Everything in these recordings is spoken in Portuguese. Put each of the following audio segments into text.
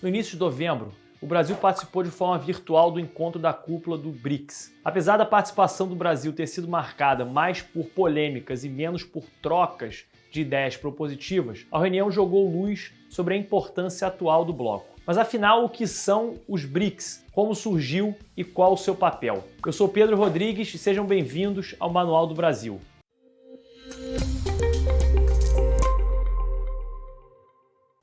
No início de novembro, o Brasil participou de forma virtual do encontro da cúpula do BRICS. Apesar da participação do Brasil ter sido marcada mais por polêmicas e menos por trocas de ideias propositivas, a reunião jogou luz sobre a importância atual do bloco. Mas afinal, o que são os BRICS? Como surgiu e qual o seu papel? Eu sou Pedro Rodrigues e sejam bem-vindos ao Manual do Brasil.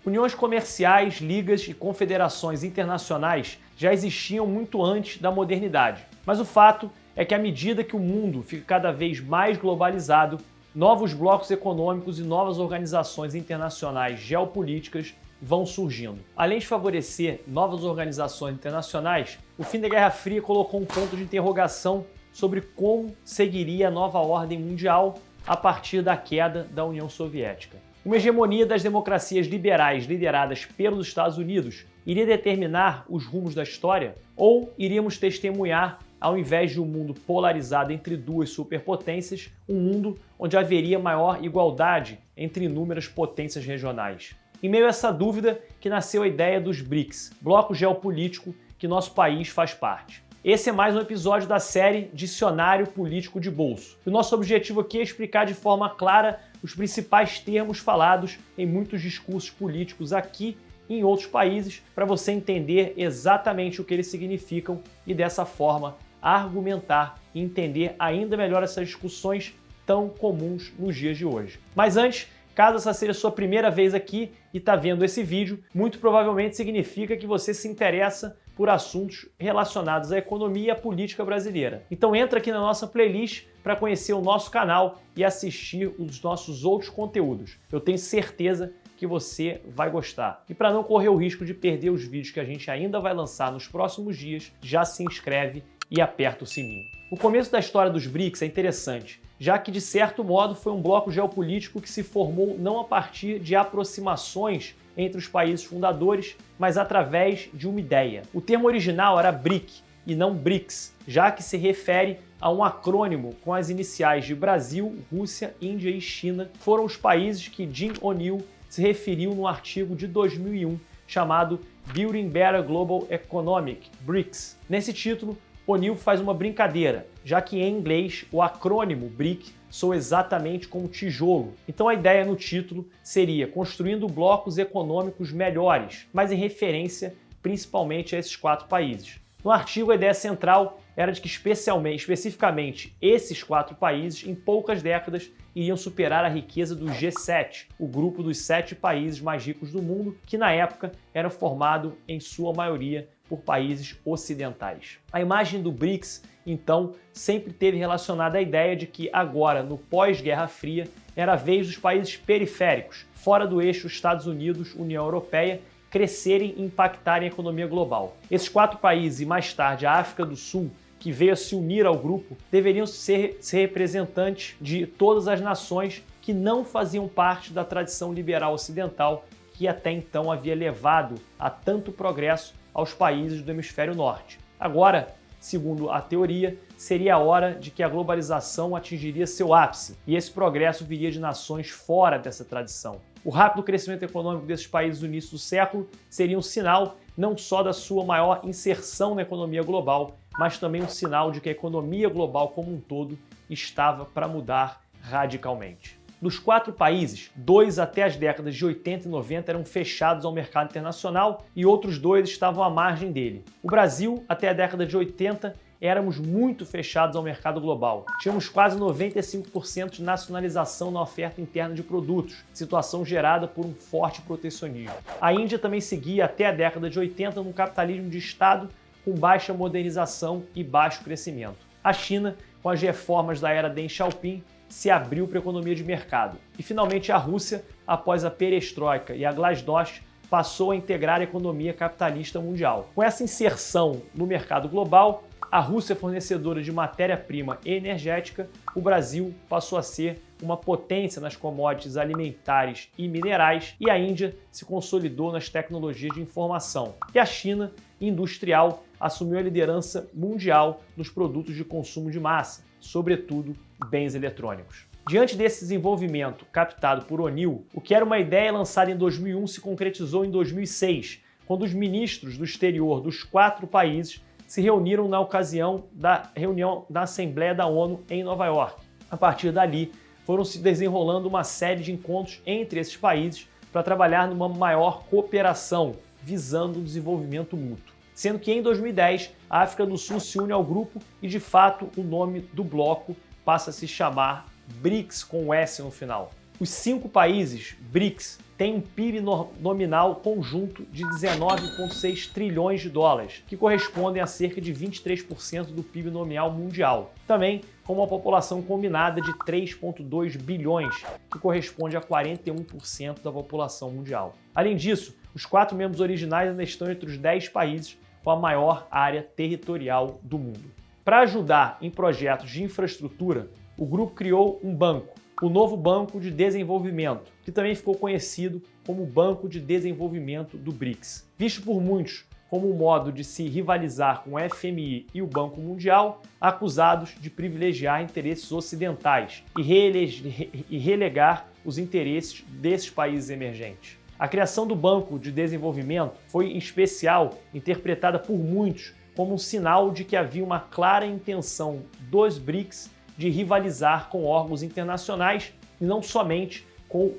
Uniões comerciais, ligas e confederações internacionais já existiam muito antes da modernidade. Mas o fato é que à medida que o mundo fica cada vez mais globalizado, novos blocos econômicos e novas organizações internacionais geopolíticas vão surgindo. Além de favorecer novas organizações internacionais, o fim da Guerra Fria colocou um ponto de interrogação sobre como seguiria a nova ordem mundial a partir da queda da União Soviética. Uma hegemonia das democracias liberais lideradas pelos Estados Unidos iria determinar os rumos da história? Ou iríamos testemunhar, ao invés de um mundo polarizado entre duas superpotências, um mundo onde haveria maior igualdade entre inúmeras potências regionais? Em meio a essa dúvida que nasceu a ideia dos BRICS, bloco geopolítico que nosso país faz parte. Esse é mais um episódio da série Dicionário Político de Bolso. O nosso objetivo aqui é explicar de forma clara os principais termos falados em muitos discursos políticos aqui e em outros países, para você entender exatamente o que eles significam e dessa forma argumentar e entender ainda melhor essas discussões tão comuns nos dias de hoje. Mas antes, caso essa seja a sua primeira vez aqui e está vendo esse vídeo, muito provavelmente significa que você se interessa por assuntos relacionados à economia e à política brasileira. Então entra aqui na nossa playlist para conhecer o nosso canal e assistir os nossos outros conteúdos. Eu tenho certeza que você vai gostar. E para não correr o risco de perder os vídeos que a gente ainda vai lançar nos próximos dias, já se inscreve e aperta o sininho. O começo da história dos BRICS é interessante, já que, de certo modo, foi um bloco geopolítico que se formou não a partir de aproximações entre os países fundadores, mas através de uma ideia. O termo original era BRIC e não BRICS, já que se refere a um acrônimo com as iniciais de Brasil, Rússia, Índia e China. Foram os países que Jim O'Neill se referiu no artigo de 2001 chamado Building Better Global Economic, BRICS. Nesse título, O'Neill faz uma brincadeira, já que em inglês o acrônimo BRIC soa exatamente como tijolo. Então a ideia no título seria construindo blocos econômicos melhores, mas em referência principalmente a esses 4 países. No artigo, a ideia central era de que especificamente esses 4 países, em poucas décadas, iriam superar a riqueza do G7, o grupo dos 7 países mais ricos do mundo, que na época era formado em sua maioria por países ocidentais. A imagem do BRICS, então, sempre teve relacionada à ideia de que agora, no pós-Guerra Fria, era a vez dos países periféricos, fora do eixo Estados Unidos, União Europeia, crescerem e impactarem a economia global. Esses 4 países e mais tarde a África do Sul, que veio a se unir ao grupo, deveriam ser representantes de todas as nações que não faziam parte da tradição liberal ocidental que até então havia levado a tanto progresso aos países do hemisfério norte. Agora, segundo a teoria, seria a hora de que a globalização atingiria seu ápice e esse progresso viria de nações fora dessa tradição. O rápido crescimento econômico desses países no início do século seria um sinal não só da sua maior inserção na economia global, mas também um sinal de que a economia global como um todo estava para mudar radicalmente. Dos 4 países, 2 até as décadas de 80 e 90 eram fechados ao mercado internacional e outros 2 estavam à margem dele. O Brasil, até a década de 80, éramos muito fechados ao mercado global. Tínhamos quase 95% de nacionalização na oferta interna de produtos, situação gerada por um forte protecionismo. A Índia também seguia até a década de 80 num capitalismo de Estado com baixa modernização e baixo crescimento. A China, com as reformas da era Deng Xiaoping, se abriu para a economia de mercado. E finalmente a Rússia, após a perestroika e a glasnost, passou a integrar a economia capitalista mundial. Com essa inserção no mercado global, a Rússia fornecedora de matéria-prima energética, o Brasil passou a ser uma potência nas commodities alimentares e minerais, e a Índia se consolidou nas tecnologias de informação. E a China, industrial, assumiu a liderança mundial nos produtos de consumo de massa, sobretudo bens eletrônicos. Diante desse desenvolvimento captado por O'Neill, o que era uma ideia lançada em 2001 se concretizou em 2006, quando os ministros do exterior dos 4 países se reuniram na ocasião da reunião da Assembleia da ONU em Nova York. A partir dali, foram se desenrolando uma série de encontros entre esses países para trabalhar numa maior cooperação, visando o desenvolvimento mútuo. Sendo que em 2010, a África do Sul se une ao grupo e, de fato, o nome do bloco passa a se chamar BRICS, com o S no final. Os 5 países BRICS têm um PIB nominal conjunto de 19,6 trilhões de dólares, que correspondem a cerca de 23% do PIB nominal mundial. Também com uma população combinada de 3,2 bilhões, que corresponde a 41% da população mundial. Além disso, os 4 membros originais ainda estão entre os 10 países com a maior área territorial do mundo. Para ajudar em projetos de infraestrutura, o grupo criou um banco, o Novo Banco de Desenvolvimento, que também ficou conhecido como Banco de Desenvolvimento do BRICS. Visto por muitos como um modo de se rivalizar com o FMI e o Banco Mundial, acusados de privilegiar interesses ocidentais e relegar os interesses desses países emergentes. A criação do Banco de Desenvolvimento foi, em especial, interpretada por muitos como um sinal de que havia uma clara intenção dos BRICS de rivalizar com órgãos internacionais e não somente com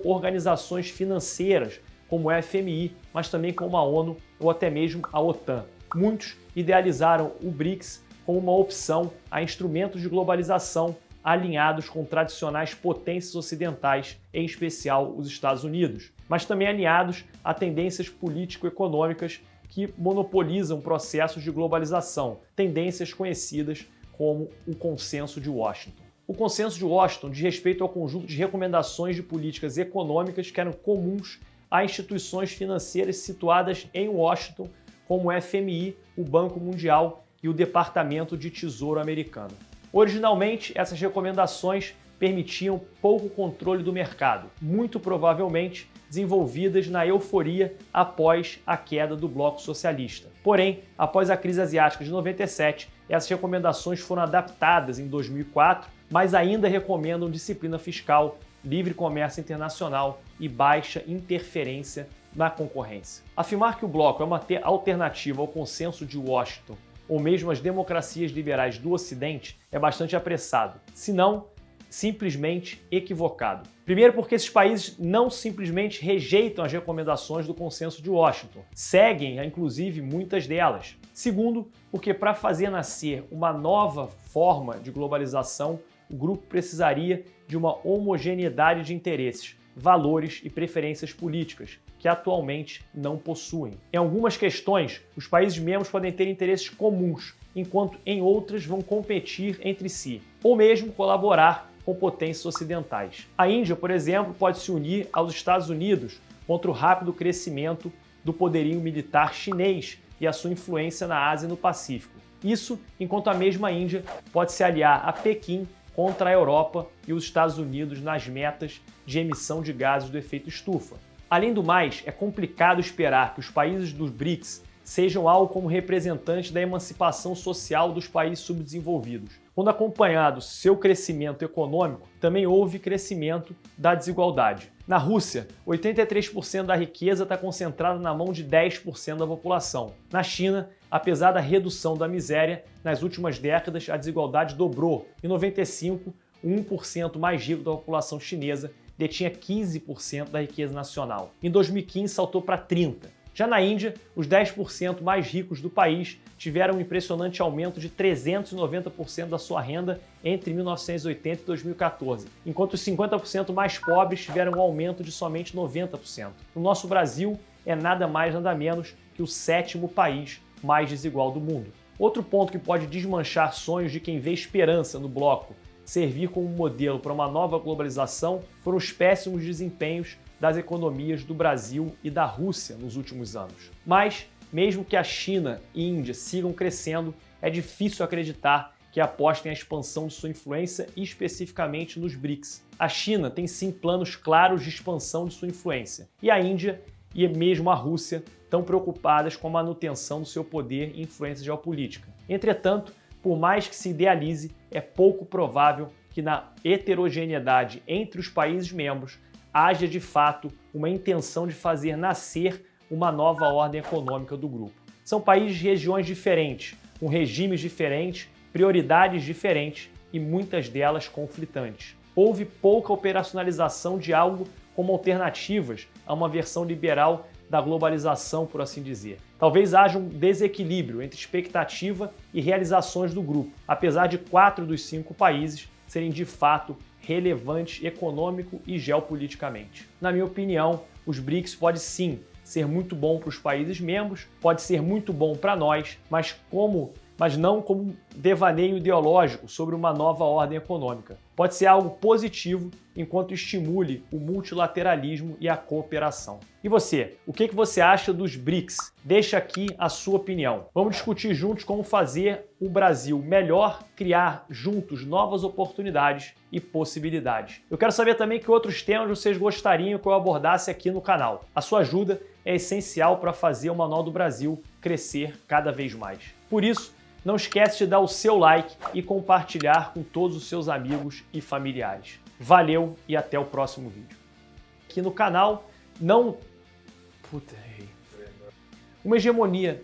organizações financeiras como o FMI, mas também como a ONU ou até mesmo a OTAN. Muitos idealizaram o BRICS como uma opção a instrumentos de globalização alinhados com tradicionais potências ocidentais, em especial os Estados Unidos, mas também alinhados a tendências político-econômicas que monopolizam processos de globalização, tendências conhecidas como o Consenso de Washington. O Consenso de Washington diz respeito ao conjunto de recomendações de políticas econômicas que eram comuns a instituições financeiras situadas em Washington, como o FMI, o Banco Mundial e o Departamento de Tesouro americano. Originalmente, essas recomendações permitiam pouco controle do mercado, muito provavelmente desenvolvidas na euforia após a queda do Bloco Socialista. Porém, após a crise asiática de 97, essas recomendações foram adaptadas em 2004, mas ainda recomendam disciplina fiscal, livre comércio internacional e baixa interferência na concorrência. Afirmar que o bloco é uma alternativa ao Consenso de Washington ou mesmo às democracias liberais do Ocidente é bastante apressado, se não simplesmente equivocado. Primeiro, porque esses países não simplesmente rejeitam as recomendações do Consenso de Washington, seguem, inclusive, muitas delas. Segundo, porque para fazer nascer uma nova forma de globalização, o grupo precisaria de uma homogeneidade de interesses, valores e preferências políticas, que atualmente não possuem. Em algumas questões, os países membros podem ter interesses comuns, enquanto em outras vão competir entre si, ou mesmo colaborar com potências ocidentais. A Índia, por exemplo, pode se unir aos Estados Unidos contra o rápido crescimento do poderio militar chinês e a sua influência na Ásia e no Pacífico. Isso enquanto a mesma Índia pode se aliar a Pequim contra a Europa e os Estados Unidos nas metas de emissão de gases do efeito estufa. Além do mais, é complicado esperar que os países dos BRICS sejam algo como representantes da emancipação social dos países subdesenvolvidos. Quando acompanhado seu crescimento econômico, também houve crescimento da desigualdade. Na Rússia, 83% da riqueza está concentrada na mão de 10% da população. Na China, apesar da redução da miséria, nas últimas décadas a desigualdade dobrou. Em 95, o 1% mais rico da população chinesa detinha 15% da riqueza nacional. Em 2015, saltou para 30%. Já na Índia, os 10% mais ricos do país tiveram um impressionante aumento de 390% da sua renda entre 1980 e 2014, enquanto os 50% mais pobres tiveram um aumento de somente 90%. No nosso Brasil, é nada mais nada menos que o 7º país mais desigual do mundo. Outro ponto que pode desmanchar sonhos de quem vê esperança no bloco servir como modelo para uma nova globalização foram os péssimos desempenhos das economias do Brasil e da Rússia nos últimos anos. Mas, mesmo que a China e a Índia sigam crescendo, é difícil acreditar que apostem a expansão de sua influência especificamente nos BRICS. A China tem sim planos claros de expansão de sua influência, e a Índia e mesmo a Rússia estão preocupadas com a manutenção do seu poder e influência geopolítica. Entretanto, por mais que se idealize, é pouco provável que na heterogeneidade entre os países membros haja de fato uma intenção de fazer nascer uma nova ordem econômica do grupo. São países de regiões diferentes, com regimes diferentes, prioridades diferentes e muitas delas conflitantes. Houve pouca operacionalização de algo como alternativas a uma versão liberal da globalização, por assim dizer. Talvez haja um desequilíbrio entre expectativa e realizações do grupo, apesar de 4 dos 5 países serem de fato relevantes econômico e geopoliticamente. Na minha opinião, os BRICS pode sim ser muito bom para os países membros, pode ser muito bom para nós, mas não como um devaneio ideológico sobre uma nova ordem econômica. Pode ser algo positivo enquanto estimule o multilateralismo e a cooperação. E você? O que você acha dos BRICS? Deixa aqui a sua opinião. Vamos discutir juntos como fazer o Brasil melhor, criar juntos novas oportunidades e possibilidades. Eu quero saber também que outros temas vocês gostariam que eu abordasse aqui no canal. A sua ajuda é essencial para fazer o Manual do Brasil crescer cada vez mais. Por isso, não esquece de dar o seu like e compartilhar com todos os seus amigos e familiares. Valeu e até o próximo vídeo. Aqui no canal, não... Puta, errei. Uma hegemonia